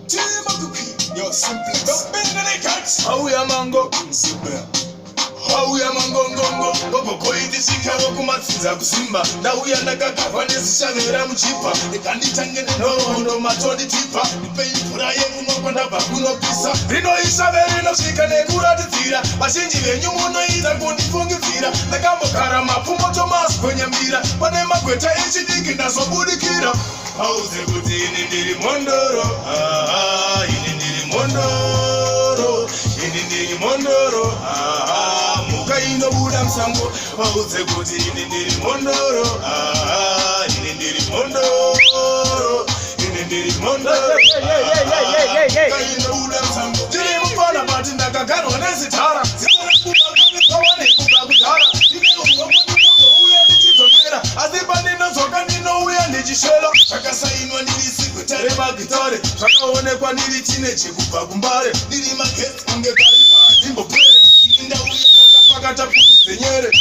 Yo, simple. Don't bend the cats. How we a mango? How we a mango ngongo? Gogo koiti shika woku matsinza kusimba. Ndauya ndakagava nezishavera muchipa. Ikanditangene nhoroondo matodi tipa. Ndipei mvura yekunwa ndabva kunopisa. Rinoisave rinosvika nekuratidzira. Vazhinji venyu munoita kundifungidzira. Ndakambogara mapfumoto masgonyambira. Pane magweta echidiki ndazobudikira. Hauze kuti ini ndiri mondoro. Ini ndiri mondoro. Ini ndiri mondoro. Muka inobuda musango. Hauze kuti ini ndiri mondoro. Ini ndiri mondoro. Ini ndiri mondoro. Muka inobuda musango. Ndiri mufana bati ndakagarwa nezitara. Zikora kubva nekubva kudhara. Ndine ungombo ndinouya ndichidzokera. Asi pandinodzoka ndinouya ndichishela. Zvakasainwa ndiri sigweta remagitare. Zvakaonekwa ndiri tinechi kubva kumbare. Ndiri magetsi kunge kariba ndimbopere. Ndauya takapakata kuti dzenyere.